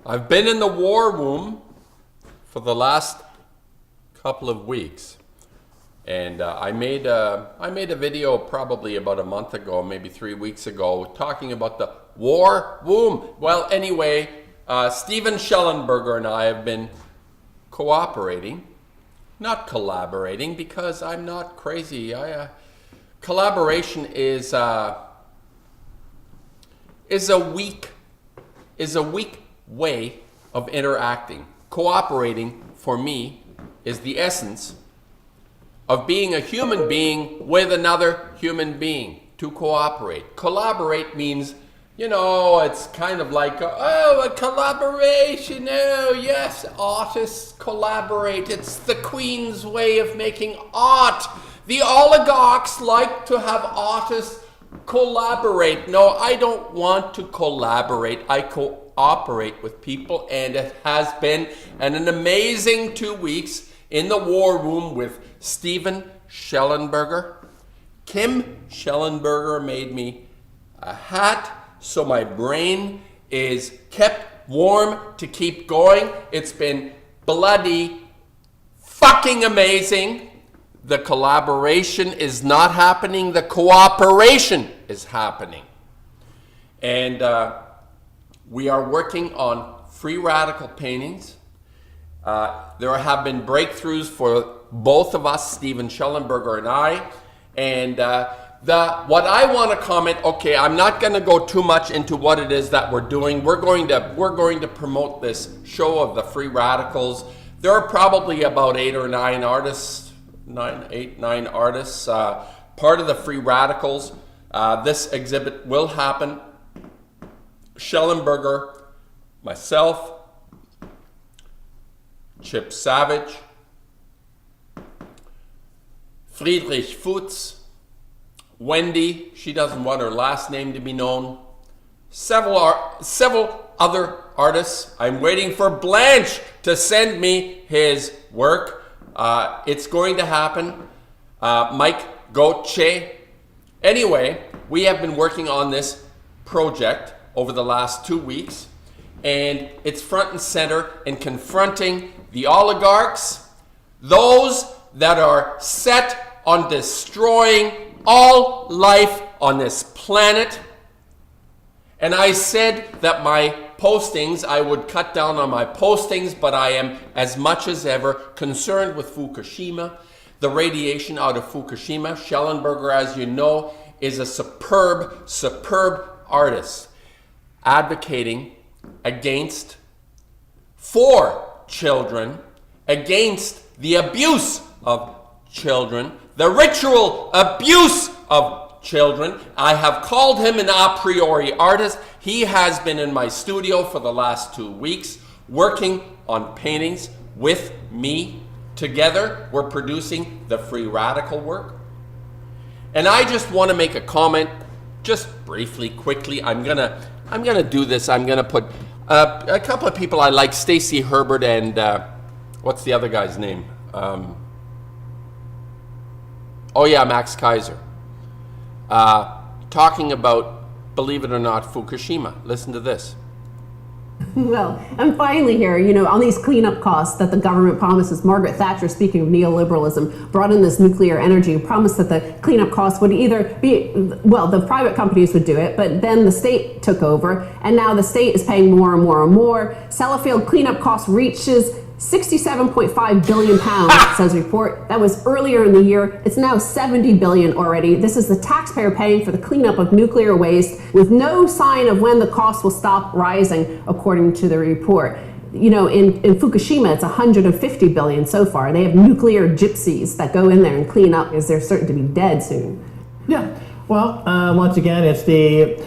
I've been in the war womb for the last couple of weeks, and I made a video probably about a month ago, maybe 3 weeks ago, talking about the war womb. Well, anyway, Steven Schellenberger and I have been cooperating, not collaborating, because I'm not crazy. Collaboration is a weak way of interacting. Cooperating, for me, is the essence of being a human being with another human being. To cooperate. Collaborate means, you know, it's kind of like, a collaboration. Oh, yes, artists collaborate. It's the Queen's way of making art. The oligarchs like to have artists collaborate. No, I don't want to collaborate. I cooperate with people, and it has been an amazing 2 weeks in the war room with Steven Schellenberger. Kim Schellenberger made me a hat so my brain is kept warm to keep going. It's been bloody fucking amazing. The collaboration is not happening. The cooperation is happening. And we are working on free radical paintings. There have been breakthroughs for both of us, Steven Schellenberger and I. And what I want to comment, okay, I'm not going to go too much into what it is that we're doing. We're going to promote this show of the Free Radicals. There are probably about 8 or 9 artists, 9 artists, part of the Free Radicals. This exhibit will happen. Schellenberger, myself, Chip Savage, Friedrich Futz, Wendy, she doesn't want her last name to be known, several other artists. I'm waiting for Blanche to send me his work. It's going to happen. Mike Gauthier. Anyway, we have been working on this project over the last 2 weeks, and it's front and center in confronting the oligarchs, those that are set on destroying all life on this planet. And I said that my postings, I would cut down on my postings, but I am as much as ever concerned with Fukushima, the radiation out of Fukushima. Schellenberger, as you know, is a superb artist, advocating for children, against the abuse of children, the ritual abuse of children. I have called him an a priori artist. He has been in my studio for the last 2 weeks working on paintings with me. Together, we're producing the Free Radical work. And I just want to make a comment, just briefly, quickly. I'm gonna do this. I'm gonna put a couple of people I like, Stacy Herbert and what's the other guy's name? Max Kaiser. Talking about, believe it or not, Fukushima. Listen to this. Well, and finally here, on these cleanup costs that the government promises, Margaret Thatcher, speaking of neoliberalism, brought in this nuclear energy, promised that the cleanup costs would either be, the private companies would do it, but then the state took over, and now the state is paying more and more and more. Sellafield cleanup cost reaches £67.5 billion, says report. That was earlier in the year. It's now 70 billion already. This is the taxpayer paying for the cleanup of nuclear waste with no sign of when the cost will stop rising, according to the report. In Fukushima, it's 150 billion so far. They have nuclear gypsies that go in there and clean up because they're certain to be dead soon. Yeah. Well, once again, it's the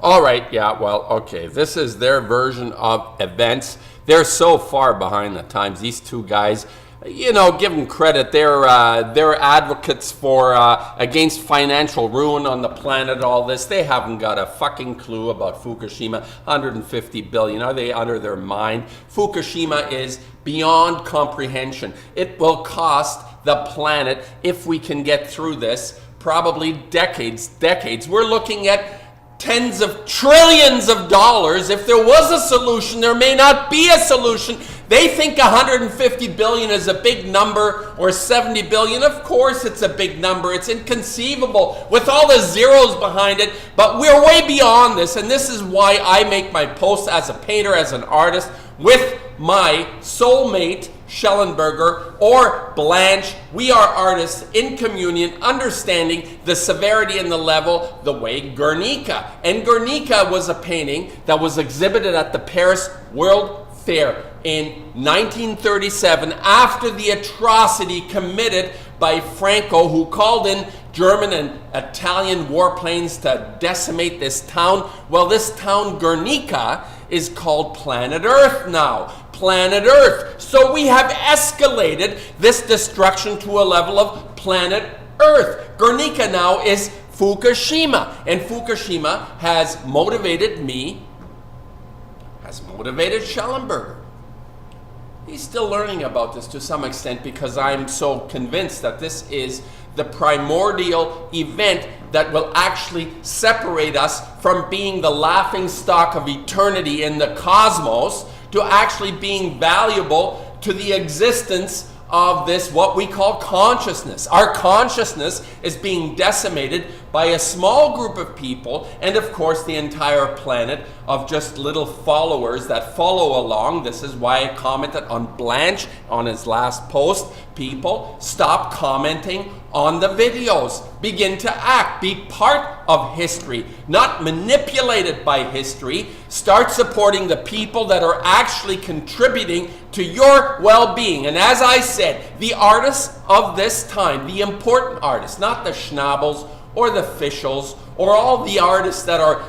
All right, yeah, well, okay. This is their version of events. They're so far behind the times. These two guys, give them credit. They're advocates for against financial ruin on the planet. All this, they haven't got a fucking clue about Fukushima. 150 billion. Are they under their mind? Fukushima is beyond comprehension. It will cost the planet, if we can get through this, probably decades. We're looking at tens of trillions of dollars. If there was a solution, there may not be a solution. They think 150 billion is a big number, or 70 billion. Of course it's a big number. It's inconceivable with all the zeros behind it, but we're way beyond this, and this is why I make my posts as a painter, as an artist, with my soulmate, Schellenberger, or Blanche. We are artists in communion, understanding the severity and the level, the way Guernica. And Guernica was a painting that was exhibited at the Paris World Fair in 1937, after the atrocity committed by Franco, who called in German and Italian warplanes to decimate this town. Well, this town, Guernica, is called Planet Earth now. Planet Earth. So we have escalated this destruction to a level of Planet Earth. Guernica now is Fukushima. And Fukushima has motivated me, has motivated Schellenberger. He's still learning about this to some extent, because I'm so convinced that this is the primordial event that will actually separate us from being the laughing stock of eternity in the cosmos to actually being valuable to the existence of this, what we call consciousness. Our consciousness is being decimated by a small group of people, and of course the entire planet of just little followers that follow along. This is why I commented on Blanche on his last post. People, stop commenting on the videos. Begin to act. Be part of history, not manipulated by history. Start supporting the people that are actually contributing to your well-being. And as I said, the artists of this time, the important artists, not the schnabels or the fischels or all the artists that are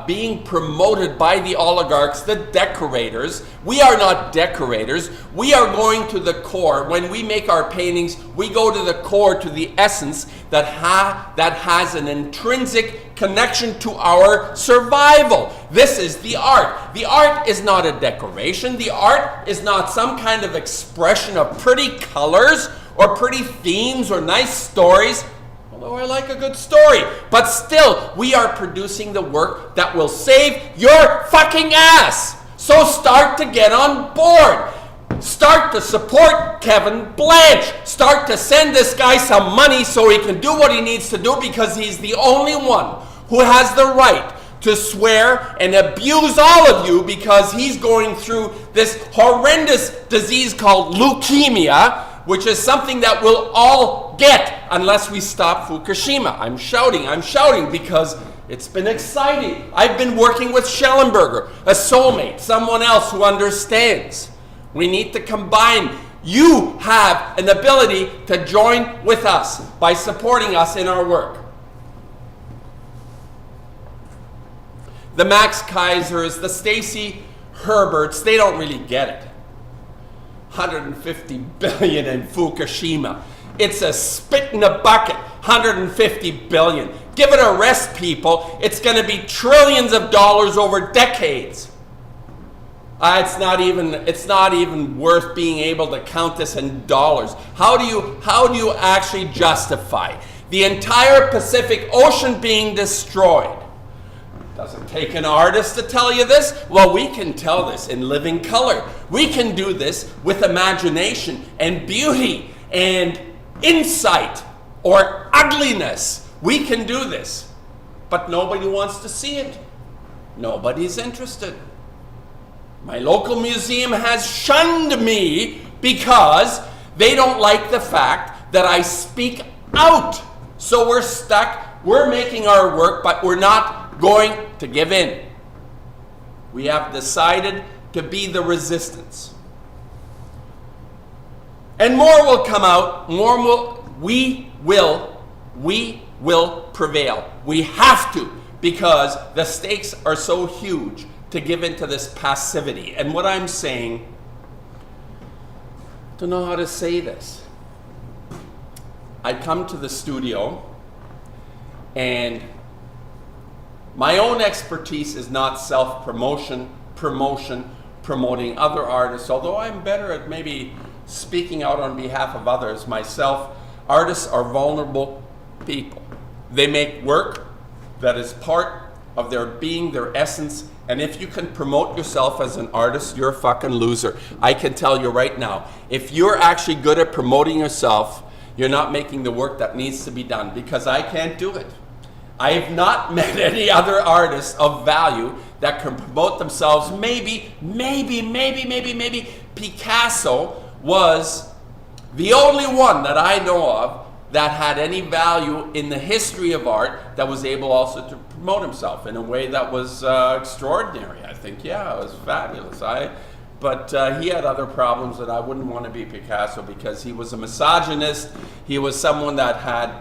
being promoted by the oligarchs, the decorators. We are not decorators. We are going to the core. When we make our paintings, we go to the core, to the essence that has an intrinsic connection to our survival. This is the art. The art is not a decoration. The art is not some kind of expression of pretty colors or pretty themes or nice stories. Although I like a good story, but still, we are producing the work that will save your fucking ass. So start to get on board. Start to support Kevin Blanche. Start to send this guy some money so he can do what he needs to do, because he's the only one who has the right to swear and abuse all of you, because he's going through this horrendous disease called leukemia, which is something that we'll all get unless we stop Fukushima. I'm shouting because it's been exciting. I've been working with Schellenberger, a soulmate, someone else who understands. We need to combine. You have an ability to join with us by supporting us in our work. The Max Kaisers, the Stacy Herberts, they don't really get it. 150 billion in Fukushima. It's a spit in a bucket. 150 billion. Give it a rest, people. It's going to be trillions of dollars over decades. It's not even worth being able to count this in dollars. How do you actually justify the entire Pacific Ocean being destroyed? Doesn't take an artist to tell you this. Well, we can tell this in living color. We can do this with imagination and beauty and insight or ugliness. We can do this. But nobody wants to see it. Nobody's interested. My local museum has shunned me because they don't like the fact that I speak out. So we're stuck. We're making our work, but we're not going to give in. We have decided to be the resistance. And more will come out. We will prevail. We have to, because the stakes are so huge to give into this passivity. And what I'm saying, I don't know how to say this. I come to the studio, and my own expertise is not self-promotion, promoting other artists, although I'm better at maybe speaking out on behalf of others myself. Artists are vulnerable people. They make work that is part of their being, their essence. And if you can promote yourself as an artist, you're a fucking loser. I can tell you right now, if you're actually good at promoting yourself, you're not making the work that needs to be done, because I can't do it. I have not met any other artists of value that can promote themselves. Maybe Picasso was the only one that I know of that had any value in the history of art that was able also to promote himself in a way that was extraordinary. I think, yeah, it was fabulous. But he had other problems that I wouldn't want to be Picasso, because he was a misogynist. He was someone that had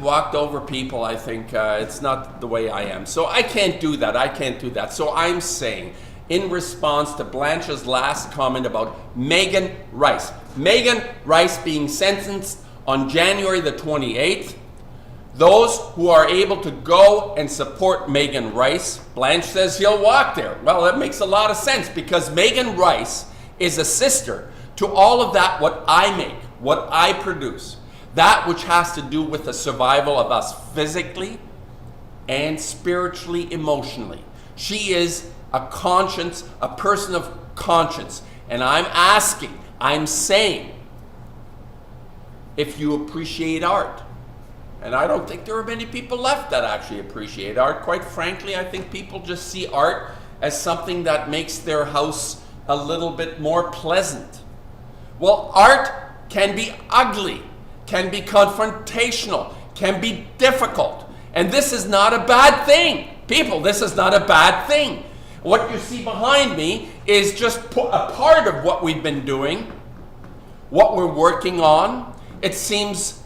walked over people. I think it's not the way I am. So I can't do that. I can't do that. So I'm saying, in response to Blanche's last comment about Megan Rice. Megan Rice being sentenced on January the 28th. Those who are able to go and support Megan Rice, Blanche says he'll walk there. Well, that makes a lot of sense, because Megan Rice is a sister to all of that, what I make, what I produce. That which has to do with the survival of us physically and spiritually, emotionally. She is a conscience, a person of conscience. And I'm asking, I'm saying, if you appreciate art, and I don't think there are many people left that actually appreciate art. Quite frankly, I think people just see art as something that makes their house a little bit more pleasant. Well, art can be ugly, can be confrontational, can be difficult. And this is not a bad thing. People, this is not a bad thing. What you see behind me is just a part of what we've been doing, what we're working on. It seems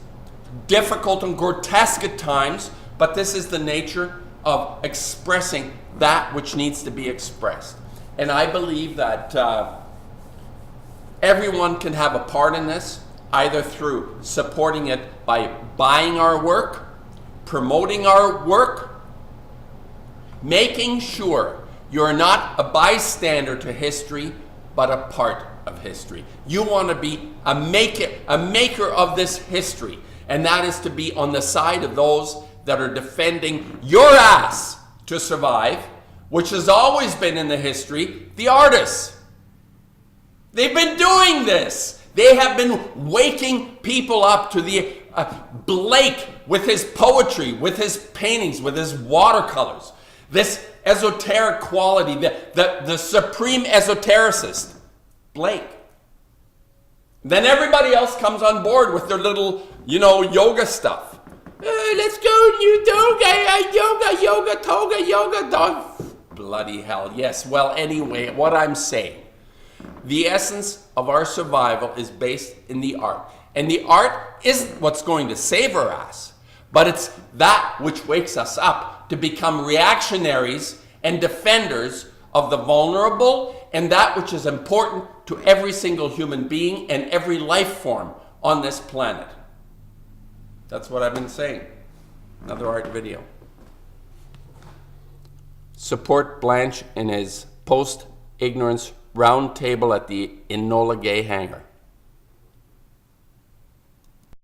difficult and grotesque at times, but this is the nature of expressing that which needs to be expressed. And I believe that everyone can have a part in this, either through supporting it by buying our work, promoting our work, making sure you're not a bystander to history, but a part of history. You want to be a maker of this history. And that is to be on the side of those that are defending your ass to survive, which has always been in the history, the artists. They've been doing this. They have been waking people up to the Blake with his poetry, with his paintings, with his watercolors. This esoteric quality, the supreme esotericist, Blake. Then everybody else comes on board with their little, yoga stuff. Let's go yoga, toga, yoga, dog. Bloody hell, yes. Well, anyway, what I'm saying, the essence of our survival is based in the art. And the art isn't what's going to save our ass, but it's that which wakes us up to become reactionaries and defenders of the vulnerable and that which is important to every single human being and every life form on this planet. That's what I've been saying. Another art video. Support Blanche in his post-ignorance round table at the Enola Gay hangar.